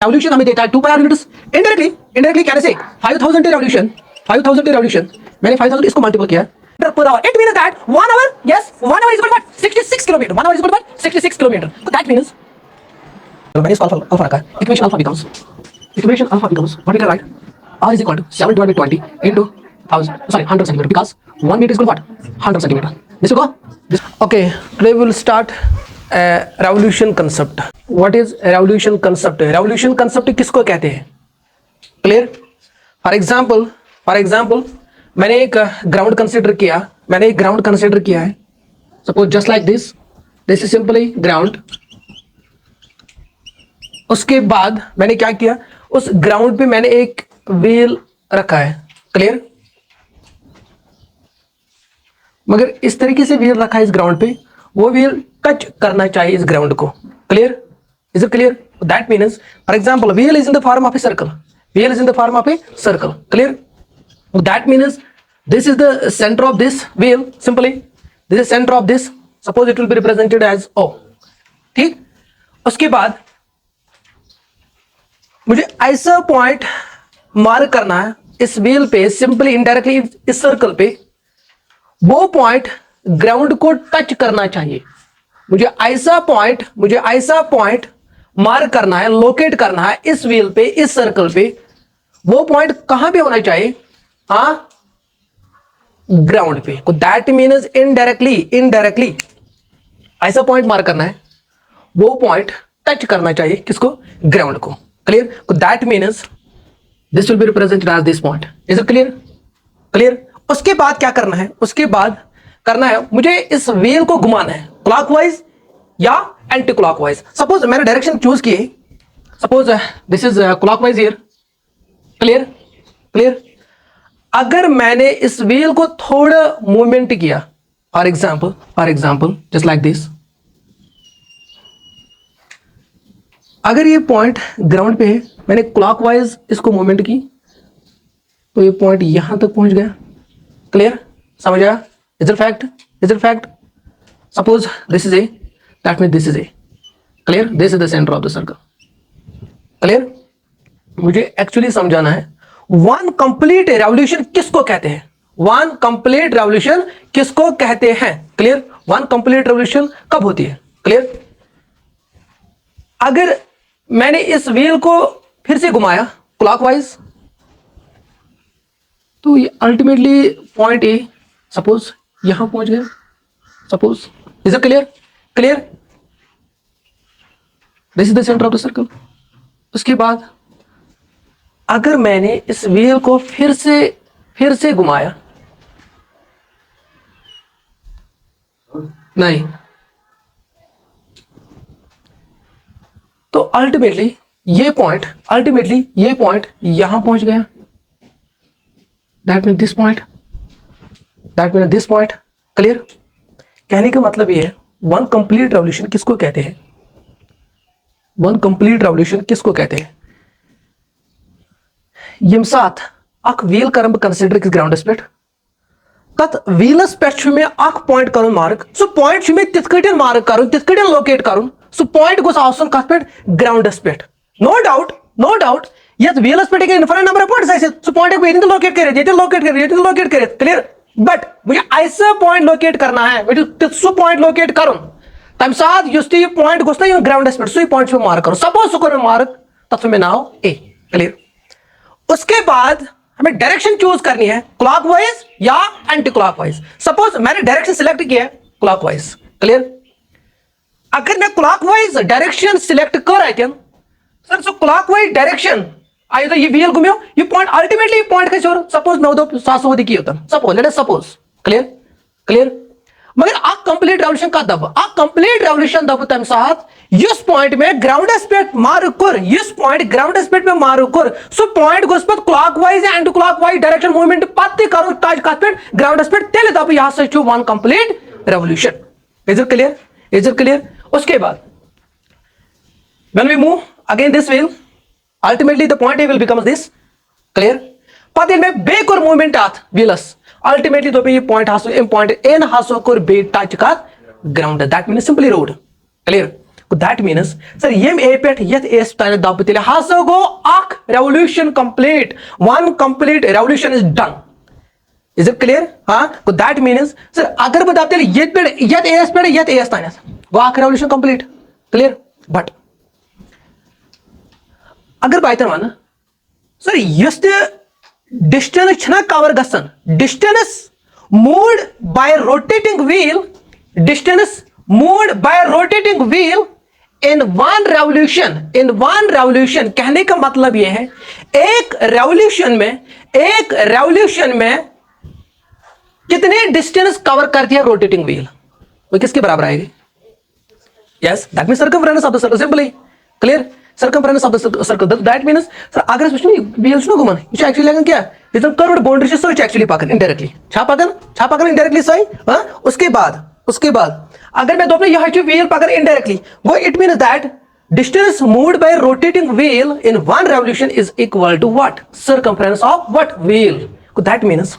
revolution हमें देता है 2 per hour units. Indirectly कैसे से 5000 to revolution मैंने 5000 इसको मल्टीपल किया per hour. It means that 1 hour, yes, 1 hour is equal to what? 66 kilometer. 1 hour is equal to what? 66 kilometer. So that means मैंने इसको alpha रखा है. Equation alpha becomes what we can write? R is equal to 7 divided by 20 into 100 centimeter, because 1 meter is equal to what? 100 centimeter. This will go. Okay, today we will start revolution concept. What is revolution concept? Revolution concept किसको कहते हैं? Clear? For example, मैंने एक ground consider किया है. Suppose just like this. This is simply ground. उसके बाद मैंने क्या किया? उस ground पे मैंने एक wheel रखा है. Clear? मगर इस तरीके से व्हील रखा है इस ग्राउंड पे, वो व्हील टच करना चाहिए इस ग्राउंड को. Clear? Is it clear? That means for example wheel is in the form of a circle. Clear? That means this is the centre of this wheel. Simply this is centre of this. Suppose it will be represented as O. ठीक? उसके बाद मुझे ऐसा point mark करना है इस wheel पे, simply indirectly इस सर्कल पे. वो पॉइंट ग्राउंड को टच करना चाहिए. मुझे ऐसा पॉइंट मार्क करना है, लोकेट करना है इस व्हील पे, इस सर्कल पे. वो पॉइंट कहां पे होना चाहिए? हाँ, ग्राउंड पे. दैट मीन्स इनडायरेक्टली ऐसा पॉइंट मार्क करना है, वो पॉइंट टच करना चाहिए किसको? ग्राउंड को. Clear? That means this will be represented as this point. Is it clear? उसके बाद क्या करना है? मुझे इस व्हील को घुमाना है क्लॉकवाइज या एंटी क्लॉकवाइज. सपोज मैंने डायरेक्शन चूज की, suppose this is clockwise here. Clear? अगर मैंने इस व्हील को थोड़ा मूवमेंट किया, for example just like this, अगर ये पॉइंट ग्राउंड पे है, मैंने क्लॉकवाइज इसको मूवमेंट की, तो ये पॉइंट यहां तक पहुंच गया. क्लियर? समझ आया? Is it fact? Suppose this is a, that means this is a. Clear? This is the centre of the circle. Clear? मुझे एक्चुअली समझाना है वन कंप्लीट रेवोल्यूशन किसको कहते हैं. क्लियर? वन कंप्लीट रेवोल्यूशन कब होती है? क्लियर? अगर मैंने इस व्हील को फिर से घुमाया क्लॉकवाइज, तो ये अल्टीमेटली पॉइंट ए सपोज यहां पहुंच गया. Suppose is it clear? This is the centre of the circle. उसके बाद अगर मैंने इस व्हील को फिर से घुमाया, नहीं, तो अल्टीमेटली ये पॉइंट यहां पहुंच गया. That means this point. Clear? कहने का मतलब ये है वन कंप्लीट रेवोल्यूशन किसको कहते हैं? यम साथ अक व्हील करम कंसिडर किस ग्राउंड पेट, तथ व्हीलस पेट में अक पॉइंट करुन मार्क. सो पॉइंट में तिथ कटन मार्क करुन, तिथ कटन लोकेट करुन. सो पॉइंट गोस आसन कथ पेट? ग्राउंडस पेट. नो डाउट यत व्हीलस पेट एक इनफाइनाइट नंबर ऑफ पॉइंट्स आइसे. सो पॉइंट को यदि लोकेट करे. क्लियर? बट मुझे ऐसा पॉइंट लोकेट करना है, मुझे सो पॉइंट लोकेट करूं तम साथ युस्ती पॉइंट गोस्ता यो ग्राउंड स्पीड सो पॉइंट पे मार्क करो. सपोज सुकर में मार्क तत्व में नाव ए. क्लियर? उसके बाद हमें डायरेक्शन चूज करनी है क्लॉकवाइज या एंटी क्लॉकवाइज. सपोज मैंने डायरेक्शन सिलेक्ट किया है क्लॉकवाइज. क्लियर? अगर मैं क्लॉकवाइज डायरेक्शन सिलेक्ट कर आए sir, so clockwise direction I तो ये व्हील घूमो, ये पॉइंट अल्टीमेटली पॉइंट कैसे हो? सपोज 9 की होता. सपोज. क्लियर? मगर आ कंप्लीट रेवोल्यूशन का दब तम साथ इस पॉइंट में ग्राउंड स्पेट मार्क कर. सो पॉइंट गोस पर clockwise and clockwise direction movement पत्ती करो टच का स्पेट ग्राउंड स्पेट तेले दब यहां से चू one complete revolution. Is it clear? उसके बाद when we move again this wheel, ultimately the point A will becomes this. Clear? But in back or movement at wheelers, ultimately the point has to point N has to base touch का ground. That means simply road. Clear? That means sir यम ए पे यथ एस तान दब तेल हसा गो अख revolution complete, one complete revolution is done. Is it clear? हाँ, दैट मीन्स सर अगर बह दब तेल यथ एस पे यथ एस तान गो अख रेवोल्यूशन कंप्लीट। क्लियर? बट अगर बह one sir yes distance cover गसन, distance moved by rotating wheel, distance moved by rotating wheel in one revolution, कहने का मतलब यह है एक रेवोल्यूशन में कितने डिस्टेंस कवर करती है रोटेटिंग व्हील, वो किसके बराबर आएगी? Yes, that means circumference of the circle. Simply clear? Circumference of the circle, that means sir अगर व्हील छु घुमन ये एक्चुअली लगन क्या ये तो कर्व्ड बाउंड्री सो एक्चुअली पाकन इनडायरेक्टली छा पाकन इनडायरेक्टली सही। हां, उसके बाद अगर मैं दोपने यह व्हील पाकन इनडायरेक्टली वो it means that distance moved by rotating wheel in one revolution is equal to what? Circumference of what? Wheel. That means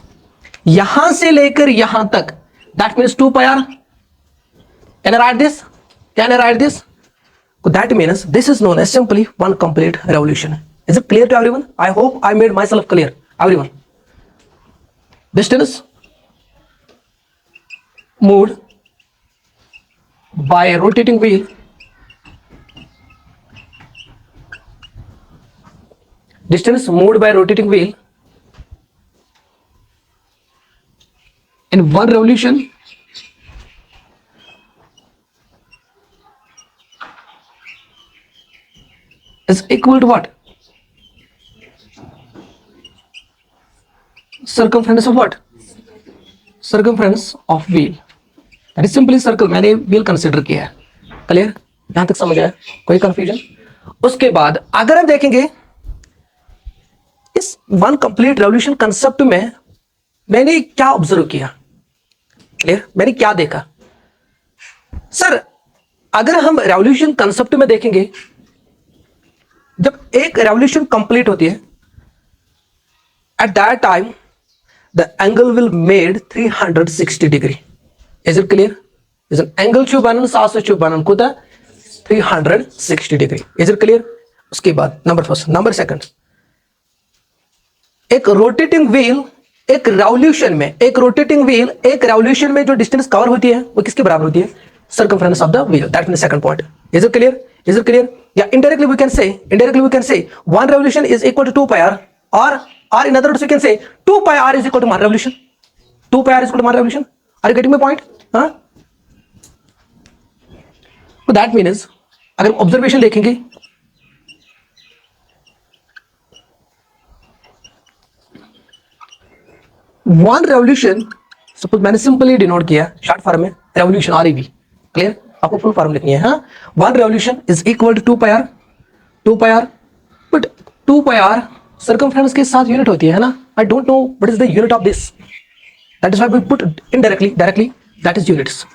यहां से लेकर यहां तक, that means 2 pi r। Can I write this? Can I write this? That means this is known as simply one complete revolution. Is it clear to everyone? I hope I made myself clear. Everyone. Distance moved by a rotating wheel in one revolution is equal to what? Circumference of what? Circumference of wheel. That is simply circle. मैंने wheel consider किया है। Clear? यहां तक समझ आया? कोई confusion? उसके बाद अगर हम देखेंगे इस वन कंप्लीट रेवोल्यूशन कंसेप्ट में मैंने क्या ऑब्जर्व किया? क्लियर? मैंने क्या देखा? सर अगर हम रेवोल्यूशन कंसेप्ट में देखेंगे, जब एक रेवोल्यूशन कंप्लीट होती है eight that time the angle will made 360 degree. Is it clear? Is an angle छु बनन सास छु बनन कोता 360 डिग्री। Is it clear? उसके बाद नंबर फर्स्ट, नंबर सेकंड, एक रोटेटिंग व्हील एक रेवोल्यूशन में जो डिस्टेंस कवर होती है वो किसके बराबर होती है? Circumference of the wheel. That means second point. Is it clear? Is it clear? Yeah, indirectly we can say one revolution is equal to 2 pi r, or in other words we can say 2 pi r is equal to 1 revolution. 2 pi r is equal to 1 revolution. Are you getting my point? Huh? So that means अगर observation देखेंगे one revolution, suppose मैंने simply denote किया short form में revolution REV। Clear? आपको full form लिखनी है। हाँ, one revolution is equal to 2 pi r, but 2 pi r circumference के साथ यूनिट होती है ना। I don't know what is the unit of this, that is why we put indirectly, directly that is units.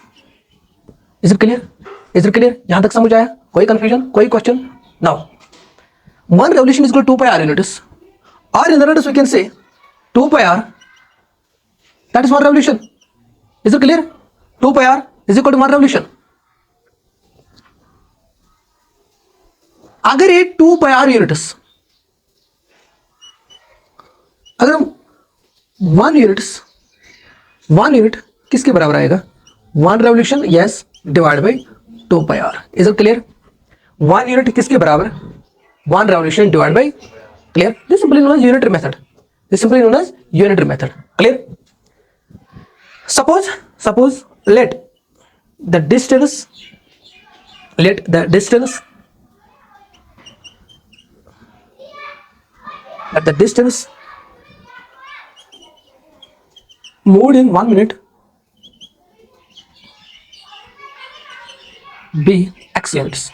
Is it clear? यहां तक समझ आया? कोई कंफ्यूजन, कोई question? Now one revolution is equal to 2 pi r units, और in other words we can say 2 pi r that is one revolution. Is it clear? 2 pi r is equal to one revolution. अगर ये 2 pi r units, अगर हम one unit किसके बराबर आएगा? One revolution, yes, divide by 2 pi r। Is it clear? One unit किसके बराबर? One revolution divide by, clear? This simply known as unitary method. Clear? Suppose let the distance moved in 1 minute be x units.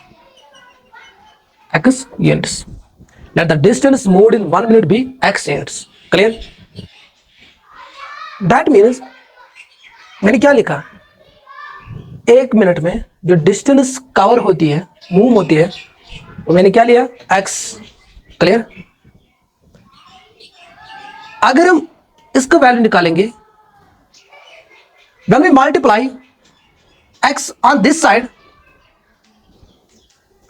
Let the distance moved in 1 minute be x units. Clear? That means मैंने क्या लिखा? 1 minute में जो distance cover होती है, move होती है, वो मैंने क्या लिया? x। क्लियर? अगर हम इसका वैल्यू निकालेंगे, when we multiply x on this side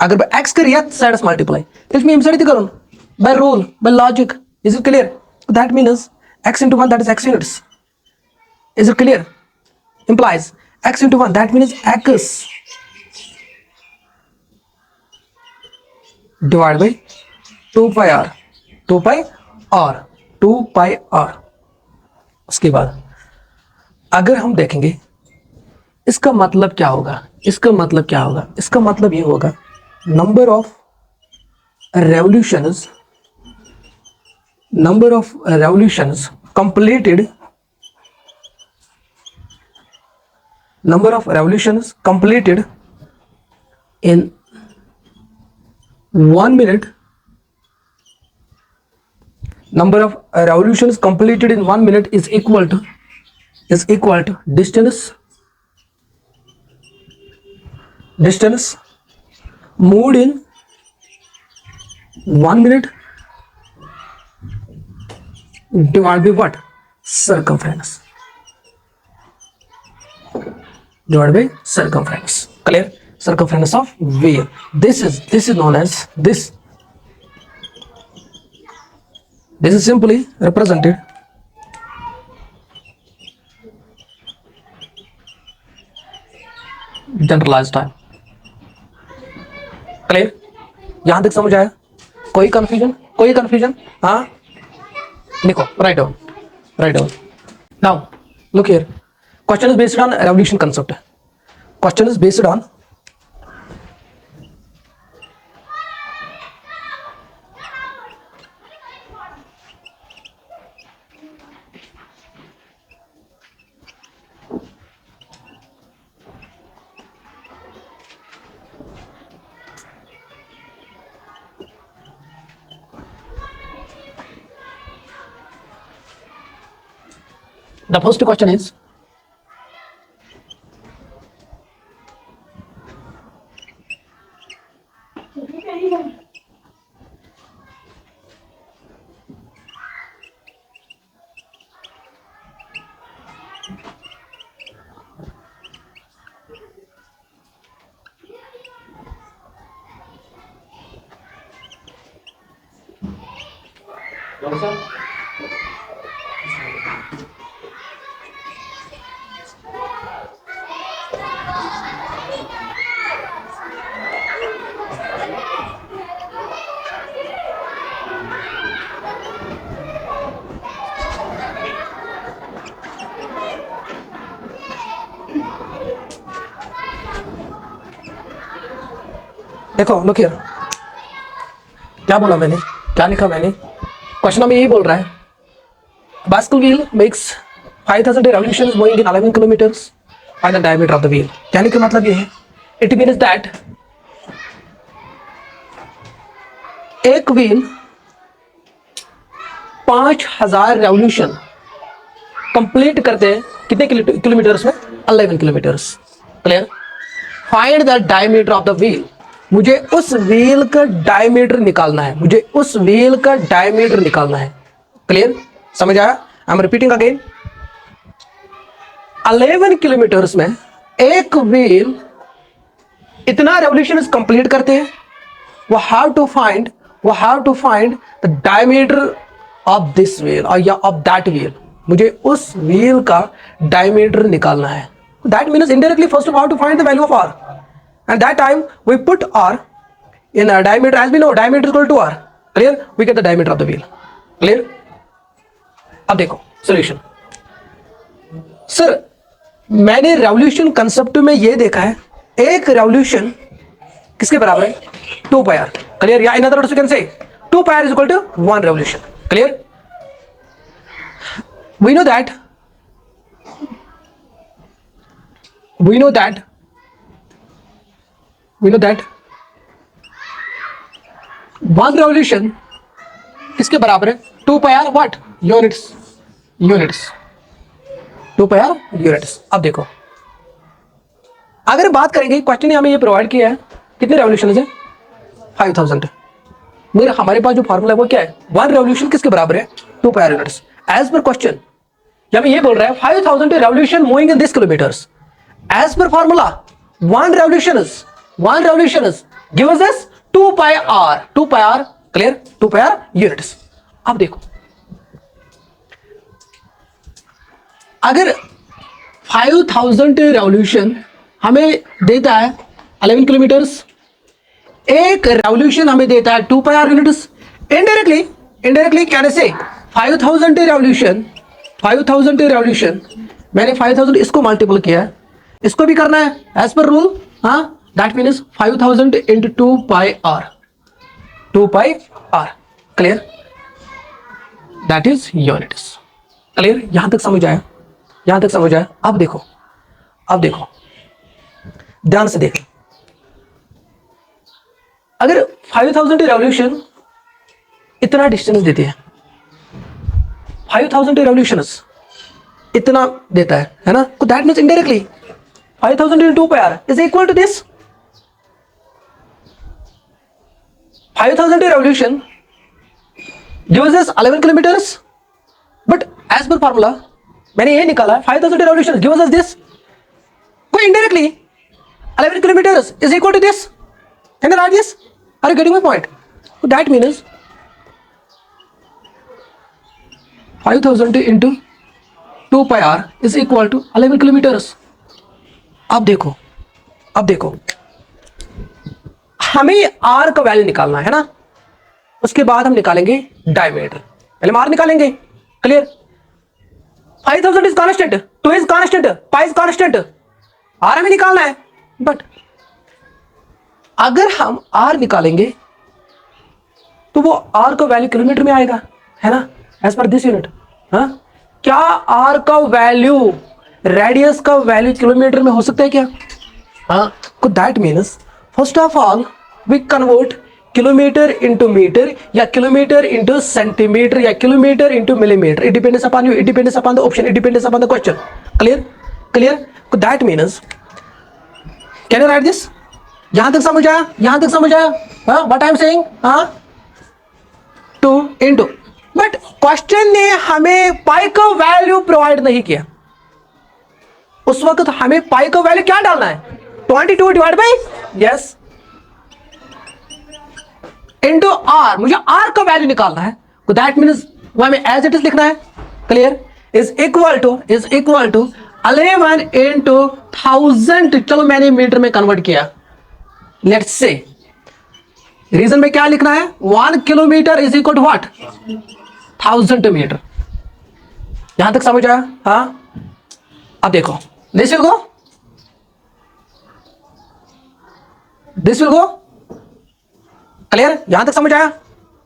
अगर मैं x कर यात साइडस मल्टीप्लाई तेज मैं इमसाइड करूँ by rule by logic. Is it clear? That means x into 1, that is x units. Is it clear? Implies x into 1, that means x divided by 2 pi r, 2 pi r, 2 pi r. उसके बाद अगर हम देखेंगे इसका मतलब क्या होगा, इसका मतलब क्या होगा, इसका मतलब ये होगा number of revolutions, number of revolutions completed, number of revolutions completed in 1 minute, number of revolutions completed in 1 minute is equal to distance moved in 1 minute divided by what? Circumference. Divided by circumference. Clear? Circumference of wheel. This is known as this. This is simply represented generalized time. Clear? यहां तक समझ आया? कोई confusion? हाँ, लिखो, write down. Now, look here. Question is based on revolution concept. Question is based on the first question is देखो, look here. क्या बोला मैंने, क्या लिखा मैंने? क्वेश्चन में यही बोल रहा है bicycle wheel makes 5000 revolutions moving in 11 kilometers. Find the diameter of the wheel. कहने का मतलब ये है, it means that एक व्हील 5000 रेवोल्यूशन कंप्लीट करते हैं कितने किलोमीटर्स में? 11 kilometres. Clear? Find the diameter of the wheel. मुझे उस व्हील का डायमीटर निकालना है, मुझे उस व्हील का डायमीटर निकालना है. क्लियर? समझ आया? I am repeating again. 11 kilometres में एक व्हील इतना रेवोल्यूशन कंप्लीट करते हैं. वो have to find the diameter of this wheel और या ऑफ दैट व्हील. मुझे उस व्हील का डायमीटर निकालना है. That means indirectly first of how to find the value of r. And that time we put r in a diameter, as we know diameter is equal to r. Clear? We get the diameter of the wheel. Clear? अब देखो solution. Sir मैंने revolution concept में ये देखा है, एक revolution किसके बराबर है? 2 pi r. Clear? या in other words you can say 2 pi r is equal to 1 revolution. Clear? We know that one revolution किसके बराबर है? 2 pi r what? Units. 2 pi r units. अब देखो, अगर बात करेंगे, क्वेश्चन ने हमें ये प्रोवाइड किया है, कितने रेवोल्यूशन है? 5000. मेरे हमारे पास जो फॉर्मूला है वो क्या है? 1 रेवोल्यूशन किसके बराबर है? 2 pi r units. As per question हमें ये बोल रहा है 5000 revolution moving in this kilometres. As per formula 1 revolution is gives us 2 pi r, 2 pi r, clear, 2 pi r units. अब देखो अगर 5000 रेवोल्यूशन हमें देता है 11 किलोमीटर्स, एक रेवोल्यूशन हमें देता है 2 पाई आर यूनिट्स, इनडायरेक्टली कहने से 5000 रेवोल्यूशन, 5000 रेवोल्यूशन, मैंने 5000 इसको मल्टीपल किया है, इसको भी करना है एज पर रूल। हाँ, that means 5000 into 2 pi r, 2 pi r, clear, that is units. Clear, यहां तक समझ आया, यहां तक समझ आया। अब देखो, अब देखो, ध्यान से देखो, अगर 5000 रेवोल्यूशन इतना डिस्टेंस देती है, 5000 रेवोल्यूशंस इतना देता है ना, तो that means indirectly 5000 into 2 pi r is equal to this. 5000 revolution gives us 11 kilometers, but as per formula मैंने ये निकाला 5000 revolution gives us this, so indirectly 11 kilometers is equal to this. Can you write this? Are you getting my point? So that means 5000 into 2 pi r is equal to 11 kilometers. अब देखो, अब देखो, हमें r का value निकालना है ना, उसके बाद हम निकालेंगे डायमीटर, पहले r निकालेंगे, clear. 5000 is constant, 2 is constant, pi is constant, r हमें निकालना है। बट अगर हम r निकालेंगे तो वो r का वैल्यू किलोमीटर में आएगा, है ना, एज पर दिस यूनिट। हाँ, क्या r का वैल्यू, रेडियस का वैल्यू किलोमीटर में हो सकता है क्या? हाँ, तो that means first of all we convert kilometre into metre, या किलोमीटर इंटू सेंटीमीटर, या kilometre into millimetre. It depends upon you, it depends upon the option, it depends upon the question. Clear, clear, तो that means can you write this? यहां तक समझ आया, यहां तक समझ आया? What I am saying, 2 into, but question ने हमें पाई का वैल्यू प्रोवाइड नहीं किया। उस वक्त हमें पाई का वैल्यू क्या डालना है? 22 divide by, yes, into r, मुझे आर का वैल्यू निकालना है, तो दैट मीन्स वो हमें एज इट इज लिखना है। Clear, is equal to 11 into 1000, चलो मैंने मीटर में कन्वर्ट किया। लेट्स से रीजन में क्या लिखना है? 1 kilometre is equal to what? 1000 metre. यहां तक समझ आया? हाँ, अब देखो, this will go, this will go, clear, यहां तक समझ आया?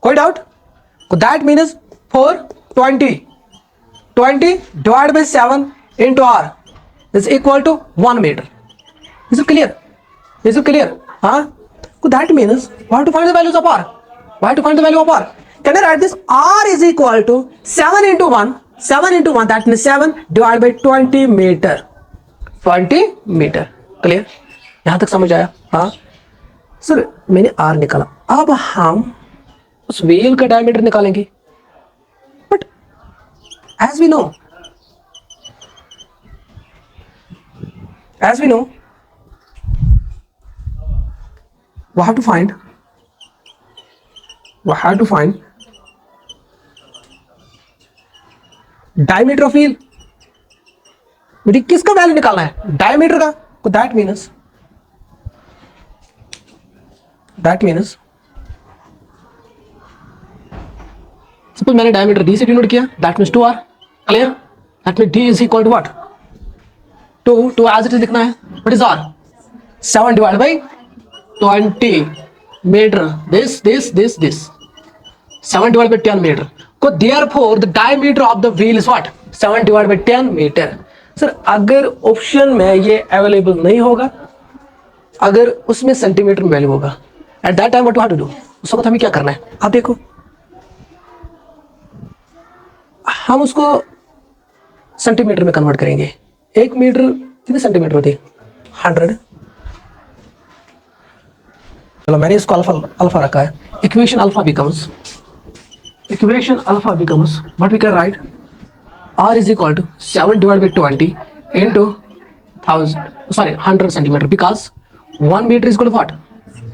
कोई doubt? That means 420 divide by 7 into r is equal to 1 metre. Is it clear? Is it clear? हाँ, that means what to find the values of r, what to find the value of r? Can I write this? R is equal to 7 into 1, 7 into 1, that means 7 divide by 20 metre, 20 metre. Clear, यहां तक समझ आया? हाँ sir, मैंने are निकाला, अब हम उस व्हील का डायमीटर निकालेंगे। But as we know, we have to find diameter of wheel. मुझे किसका वैल्यू निकालना है? डायमीटर का। तो दैट मीन्स सपोज मैंने डायमीटर डी से डिनोट किया, that means 2r। Clear, that means d is equal to what? 2 as it is लिखना है। What is r? 7 divide by 20 metre, this 7 divided by 10 metre. को therefore the diameter of the wheel is what? 7 divided by 10 metre. Sir, अगर option में ये available नहीं होगा, अगर उसमें सेंटीमीटर में वैल्यू होगा, at that time what to do? उस वक्त हमें क्या करना है? आप देखो, हम उसको सेंटीमीटर में कन्वर्ट करेंगे। 1 मीटर कितने सेंटीमीटर होती है? 100। चलो मैंने इसको अल्फा रखा है। Equation alpha becomes what we can write? r is equal to 7 divide by 20 into 100 centimetre, because 1 metre is equal to what?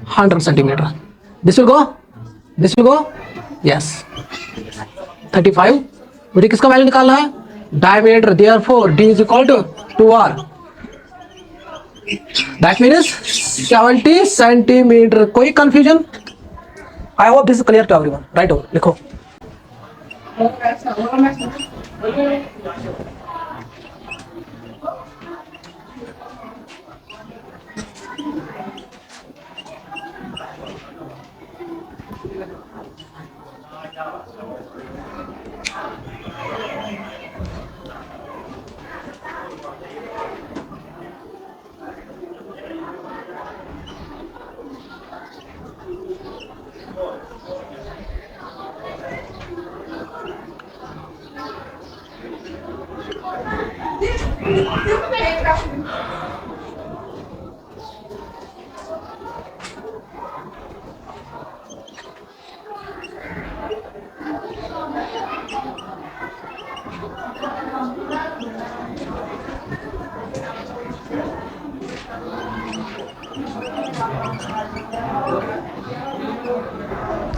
100 centimeter. This will go, yes, 35. मुझे किसका वैल्यू निकालना है? Diameter. Therefore d is equal to 2r. That means 70 centimeter. कोई confusion? I hope this is clear to everyone. Right over, लिखो.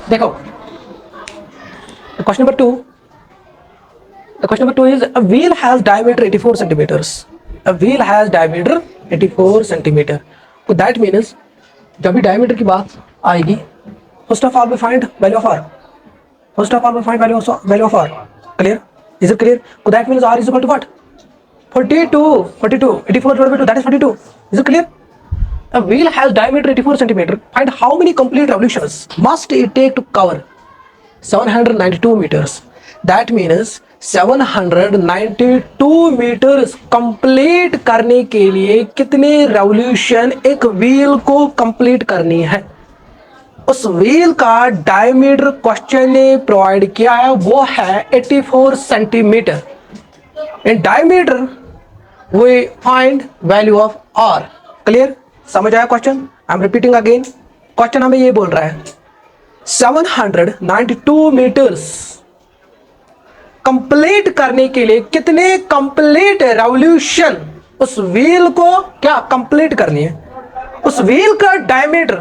देखो, question number 2. The question number 2 is a wheel has diameter 84 centimeters. A wheel has diameter 84 centimeter. So that means जब भी diameter की बात आएगी, first of all we find value of r. First of all we find value of r. Clear? Is it clear? So that means r is equal to what? 42. 84 divided by 2. That is 42. Is it clear? A wheel has diameter 84 centimeter. Find how many complete revolutions must it take to cover 792 meters. That means 792 meters complete करने के लिए कितने revolution एक wheel को complete करनी है? उस wheel का diameter question ने provide किया है, वो है 84 centimeter. In diameter we find value of r. Clear? समझ आया question? I am repeating again. Question हमें ये बोल रहा है 792 मीटर्स कंप्लीट करने के लिए कितने कंप्लीट रेवोल्यूशन उस व्हील को क्या कंप्लीट करनी है? उस व्हील का डायमीटर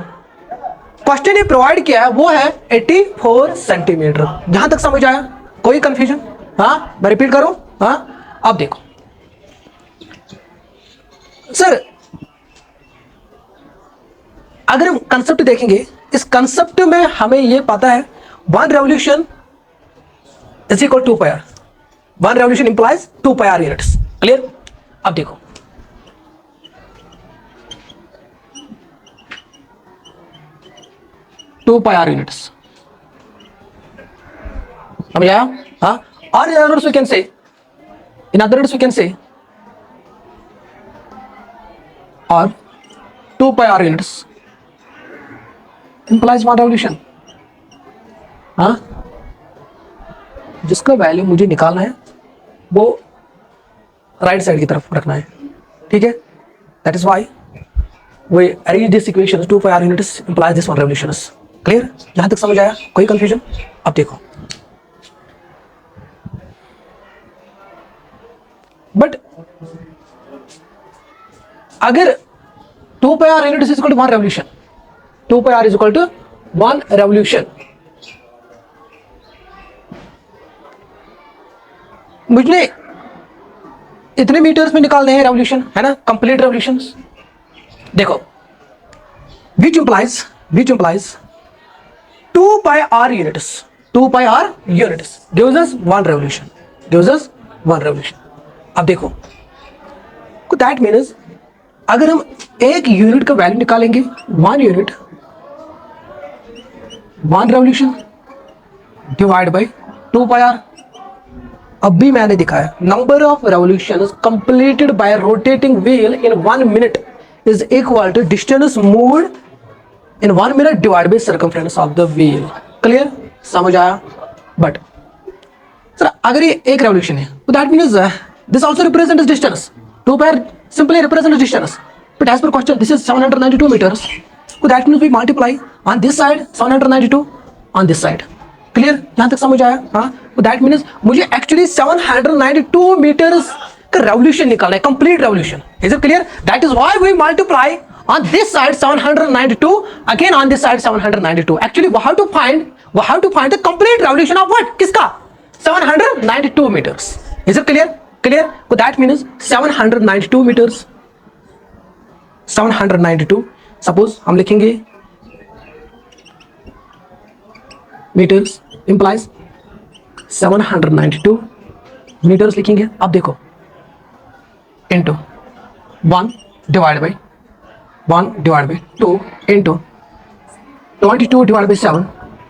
क्वेश्चन ये प्रोवाइड किया है वो है 84 सेंटीमीटर. जहां तक समझ आया? कोई कंफ्यूजन? हाँ, मैं रिपीट करूं? हाँ, अब देखो सर, अगर हम कंसेप्ट देखेंगे, इस कंसेप्ट में हमें यह पता है 1 revolution is equal to pi r. 1 revolution implies 2 pi r units. Clear? अब देखो, टू पाई आर यूनिट्स समझ आया? हाँ, और in other words we can say और 2 pi r units implies 1 revolution. हाँ, जिसका वैल्यू मुझे निकालना है वो राइट साइड की तरफ रखना है. ठीक है? That is why we arrange this equation 2 pi r units implies this 1 revolution. Clear? यहां तक समझ आया? कोई कंफ्यूजन? अब देखो, बट अगर 2 pi r units is equal to 1 revolution, 2 pi r is equal to 1 revolution. मुझे इतने मीटर्स में निकालने हैं रेवोल्यूशन, है ना? Complete revolutions. देखो, which implies 2 pi r units. 2 pi r units gives us 1 revolution. अब देखो, that means अगर हम एक यूनिट का वैल्यू निकालेंगे, 1 unit 1 revolution divide by 2 pi r. अब भी मैंने दिखाया number of revolutions completed by rotating wheel in 1 minute is equal to distance moved in 1 minute divide by circumference of the wheel. Clear? समझ आया? But sir अगर ये एक revolution है तो that means this also represents distance. 2 pi r simply represents distance, but as per question this is 792 meters, so that means we multiply on this side 792 on this side. Clear? यहाँ तक समझ आया? हाँ, so that means मुझे actually 792 meters का revolution निकालना है, complete revolution. Is it clear? That is why we multiply On this side 792, again on this side 792. Actually we have to find the complete revolution of what? किसका? 792 meters. Is it clear? Clear? So that means 792 meters. 792. Suppose हम लिखेंगे meters implies 792 meters लिखेंगे. अब देखो into 1 divided by 2 into 22 divided by 7.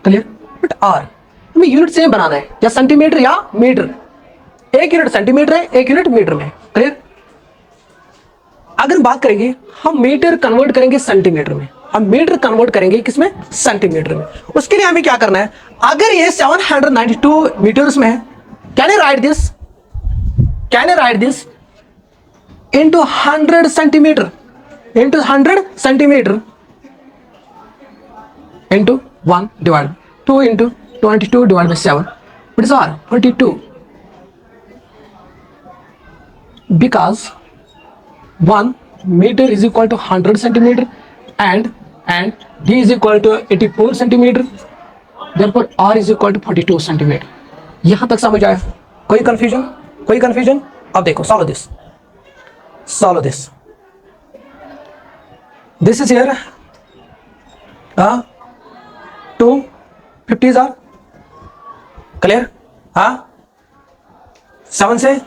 Clear? But r हमें unit same बनाना है, या सेंटीमीटर या मीटर. एक यूनिट सेंटीमीटर है, एक यूनिट मीटर में. क्लियर? अगर बात करेंगे हम मीटर कन्वर्ट करेंगे सेंटीमीटर में, हम मीटर कन्वर्ट करेंगे किसमें? सेंटीमीटर में. उसके लिए हमें क्या करना है? अगर ये 792 मीटर्स में है, can I write this into 100 centimeter into 100 centimeter into 1 divided 2 into 22 divided by 7. What is R? 22. Because 1 meter is equal to 100 centimeter and D is equal to 84 centimeter. Therefore R is equal to 42 centimeter. यहाँ तक समझ आया? कोई confusion? अब देखो, solve this. This is here 2 50s are clear. 7 6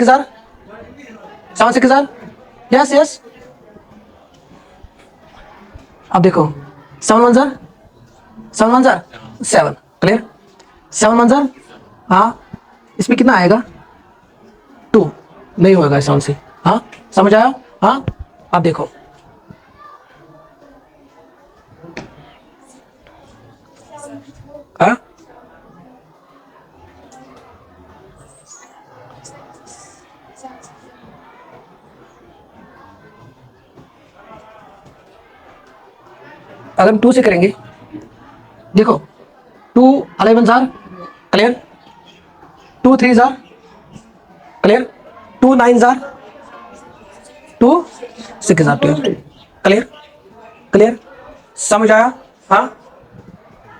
are yes. अब देखो 7 1s are 7 clear. 7 1s are इसमें कितना आएगा? 2 नहीं होगा साउंड से. समझ आया? अब देखो अगर हम 2 से करेंगे, देखो 2 11s are clear, 2 3s are clear, 2 9s are 2 6s are clear. समझ आया?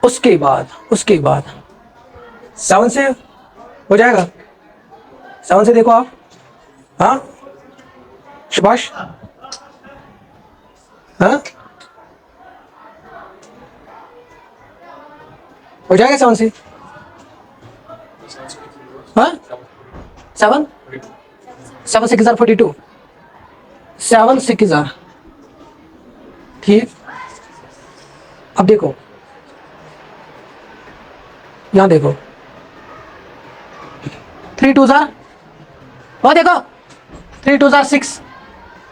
उसके बाद 7 से हो जाएगा. 7 से देखो आप. सुभाष हो जाएगा 7 से. 7 6 are 42. 7 6 are ठीक. अब देखो यहां देखो 3 2s are वो देखो 3 2s are 6,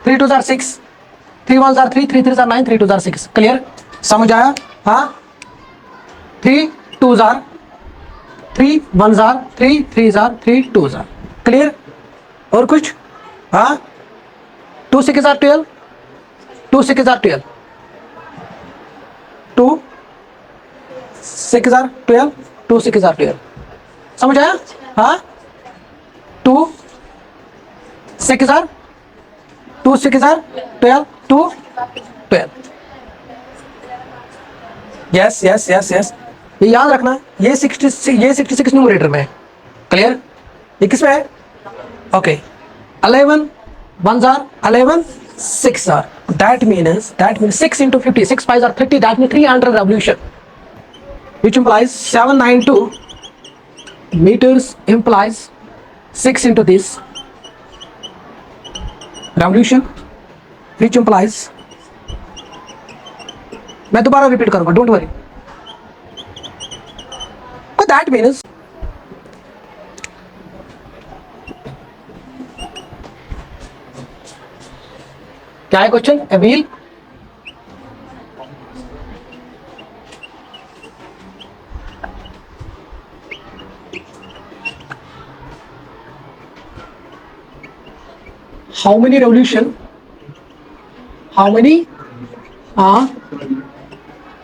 3 2s are 6, 3 1s are 3, 3 3s are 9, 3 2s are 6. Clear? समझ आया? 3 2s are 3 1s are 3, 3s are 3, 2s are clear. और कुछ? 2 6 are 12, 2 6 are 12, 2 6 are 12, 2 6 are 12. समझ आया? 2 6 are 12, 2 12. यस. ये याद रखना, ये 66 न्यूमरेटर में है. क्लियर? ये किस में है? Okay. 11 1s are 11 6 are. That means 6 into 50, 6 5s are 30. That means 300 revolution, which implies 792 meters implies 6 into this revolution, which implies, मैं दोबारा रिपीट करूंगा, डोंट वरी. That means क्या है question? A wheel how many revolution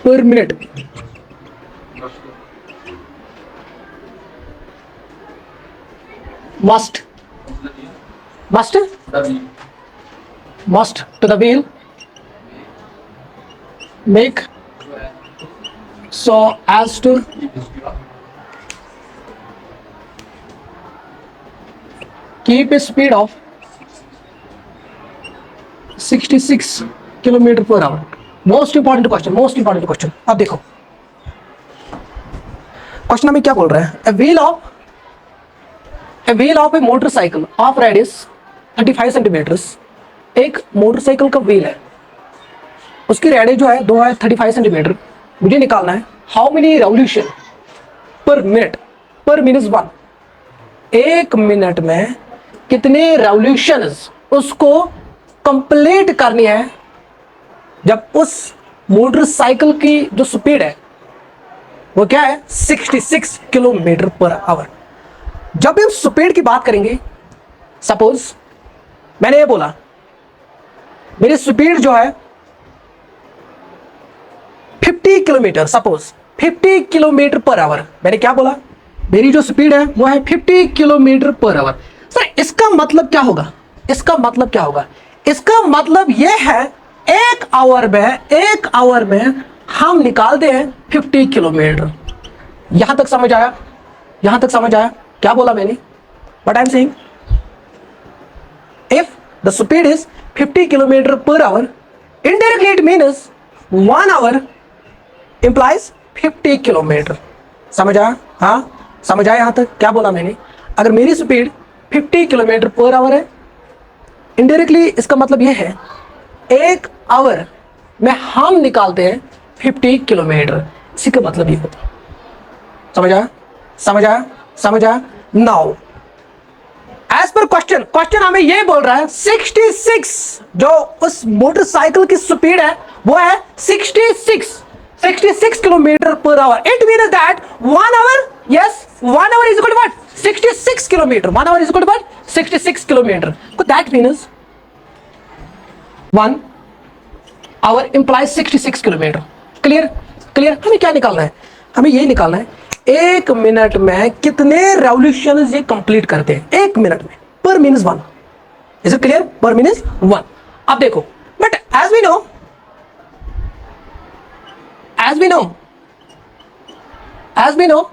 per minute? Must must to the wheel make so as to keep a speed of 66 kilometre per our. Most important question, most important question. अब देखो question हमें क्या बोल रहा है, a wheel of a motorcycle of radius 35 centimetres. एक motorcycle का wheel है, उसकी रेडियस जो है 2 है 35 सेंटीमीटर। मुझे निकालना है हाउ मेनी रेवोल्यूशन पर मिनट, पर मिनट 1, एक मिनट में कितने रेवोल्यूशंस उसको कंप्लीट करनी है जब उस मोटरसाइकिल की जो स्पीड है वो क्या है 66 किलोमीटर पर आवर। जब हम स्पीड की बात करेंगे, सपोज मैंने ये बोला मेरी स्पीड जो है 50 kilometre, suppose 50 kilometre per our. मैंने क्या बोला, मेरी जो स्पीड है वो है 50 किलोमीटर पर आवर। सर इसका मतलब क्या होगा, इसका मतलब क्या होगा, इसका मतलब यह है एक आवर में हम निकालते हैं 50 किलोमीटर। यहां तक समझ आया, यहां तक समझ आया क्या बोला मैंने, what I am saying, if the speed is 50 kilometre per our, indirectly it means 1 hour implies 50 kilometre. समझ आया, हाँ समझ आया यहां तक क्या बोला मैंने। अगर मेरी स्पीड 50 किलोमीटर पर आवर है, इनडायरेक्टली इसका मतलब यह है एक आवर में हम निकालते हैं 50 किलोमीटर। इसी का मतलब ये होता है। समझ आया, समझ आया, समझ आया। Now as per question, question हमें ये बोल रहा है 66 जो उस मोटरसाइकिल की स्पीड है वो है 66 kilometre per hour. It mean that 1 hour, yes 1 hour is equal to what 66 kilometre, 1 hour is equal to what 66 kilometre. तो that means 1 hour implies 66 kilometre. Clear, clear. हमें क्या निकालना है, हमें ये निकालना है एक मिनट में कितने रेवोल्यूशन ये कंप्लीट करते हैं, एक मिनट में, per minute 1। Is it clear, per minute 1। अब देखो, but as we know, as we know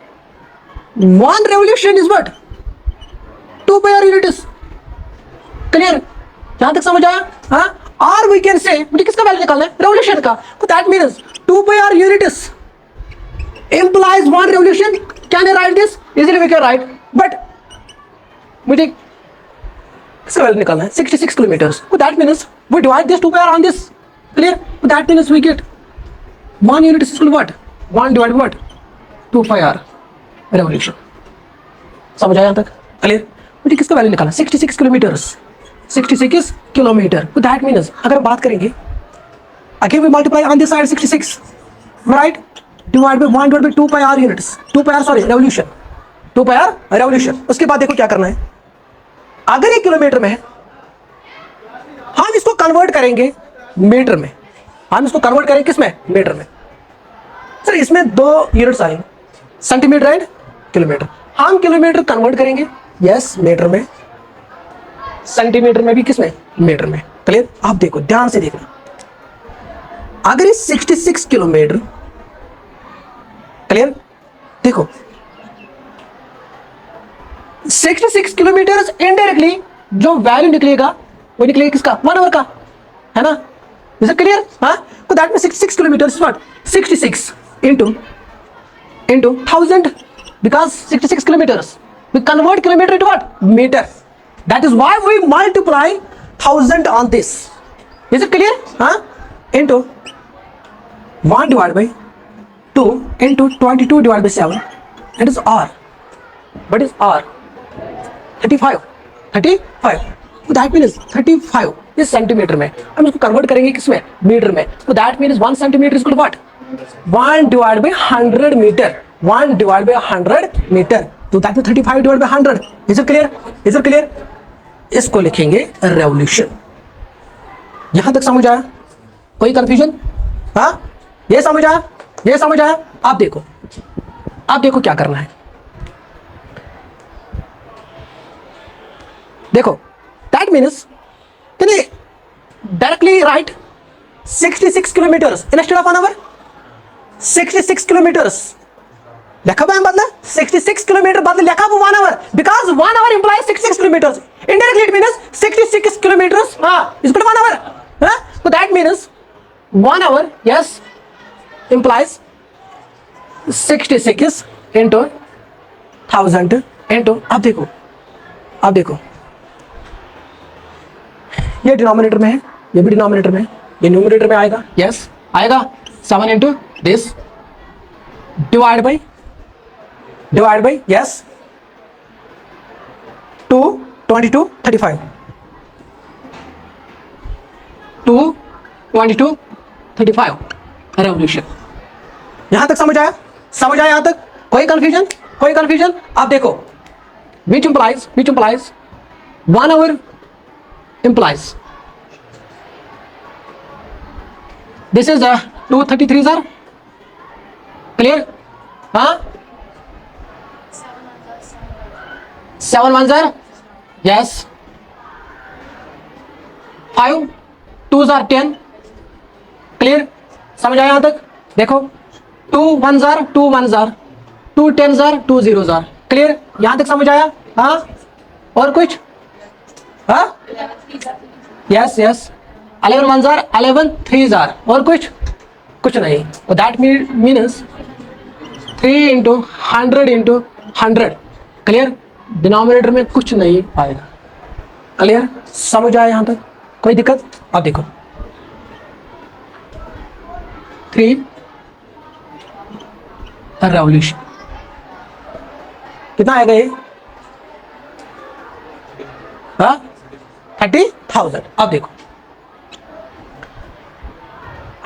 1 revolution is what 2 pi r units। Clear, यहां तक समझ आया, हाँ। और वी कैन से, मुझे किसका वैल्यू निकालना है, रेवोल्यूशन का। तो that means 2 pi r units implies 1 revolution। Can I write this easily, we can write, but मुझे किसका वैल्यू निकालना है 66 किलोमीटर। तो that means we divide this 2 pi r on this। Clear, that means we get 1 unit is equal to what 1 divided by what 2 pi r revolution। समझ आया यहां तक, clear. मुझे किसका वैल्यू निकालना 66 किलोमीटर, 66 किलोमीटर। तो दैट मीन्स अगर बात करेंगे again we multiply on this side 66, right, divide by 1 divide by 2 pi r units, 2 pi r sorry revolution, 2 pi r revolution. उसके बाद देखो क्या करना है, अगर ये किलोमीटर में है हम इसको कन्वर्ट करेंगे मीटर में, हम इसको कन्वर्ट करें किस में, मीटर में। सर इसमें 2 यूनिट्स आएंगे, सेंटीमीटर एंड किलोमीटर। हम किलोमीटर कन्वर्ट करेंगे, यस मीटर में, सेंटीमीटर में भी किस में, मीटर में। क्लियर। आप देखो ध्यान से देखना, अगर ये 66 किलोमीटर, क्लियर, देखो 66 किलोमीटर इनडायरेक्टली जो वैल्यू निकलेगा वो निकलेगा किसका, 1 आवर का, है ना। Is it clear? हाँ, तो that means 66 kilometers is what 66 into 1000, because 66 kilometers we convert kilometer into what, meter। That is why we multiply 1000 on this। Is it clear? हाँ, into 1 divided by 2 into 22 divided by 7, that is R। What is R? 35। तो that means 35 इस centimetre में, हम इसको convert करेंगे किसमें, metre में। तो that means 1 centimetre is equal to what 1 divide by 100 metre, 1 divide by 100 metre. तो that means 35 divide by 100। Is it clear, is it clear. इसको लिखेंगे रेवोल्यूशन। यहां तक समझ आया, कोई कंफ्यूजन, हाँ, ये समझ आया, ये समझ आया। आप देखो, आप देखो क्या करना है, देखो दैट मीन्स directly write 66 kilometres instead of 1 hour 66 kilometres लिखा हुआ है बदला 66 किलोमीटर बदले लिखा हुआ 1 hour because 1 hour implies 66 kilometres indirectly it means 66 kilometres is equal to 1 hour so that means 1 hour yes implies 66 into 1000 into अब देखो ये डिनोमिनेटर में है, ये भी डिनोमिनेटर में है, ये न्यूमरेटर में आएगा यस आएगा 7 into this divide by yes 2 22 35 2 22 35 revolution. यहां तक समझ आया यहां तक कोई कंफ्यूजन आप देखो which implies 1 hour implies this is 233 are clear 7 ones are yes 5 2s are 10 clear समझ आया यहां तक देखो 2 1s are 2 1s are 2 10s are 2 0s are clear यहां तक समझ आया और कुछ yes 11 1s are 11 3s are और कुछ नहीं that means 3 into 100 into 100 clear denominator में कुछ नहीं आएगा क्लियर समझ आया यहां तक कोई दिक्कत अब देखो 3 रेवोल्यूशन कितना आएगा ये 30,000। अब देखो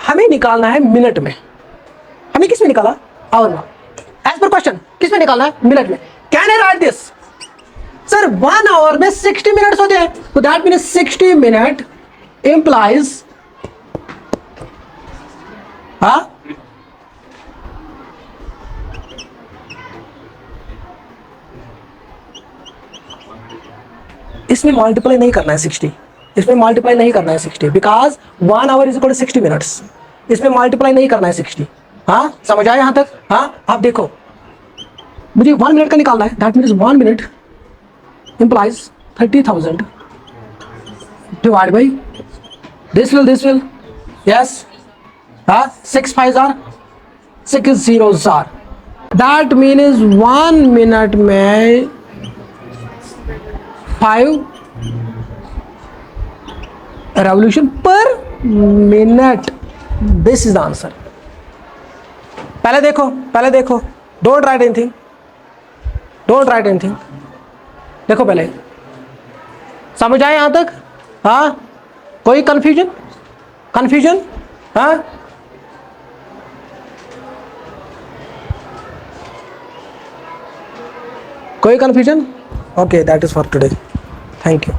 हमें निकालना है मिनट में, हमें किस में निकाला आवर में एज पर क्वेश्चन किस में निकालना है मिनट में। Can I write this sir 1 hour में 60 मिनट्स होते हैं तो दैट मीन्स 60 मिनट इंप्लाइज इसमें मल्टीप्लाई नहीं करना है 60, इसमें मल्टीप्लाई नहीं करना है 60 because 1 hour is equal to 60 minutes, इसमें मल्टीप्लाई नहीं करना है 60। समझ आया यहां तक आप देखो मुझे 1 मिनट का निकालना है that means 1 minute implies 30,000 divided by this will yes 6 5s are 6 zeros are that means 1 minute में 5 revolution per minute this is the answer। पहले देखो don't write anything देखो पहले समझ आए यहां तक कोई कंफ्यूजन कोई confusion okay that is for today thank you.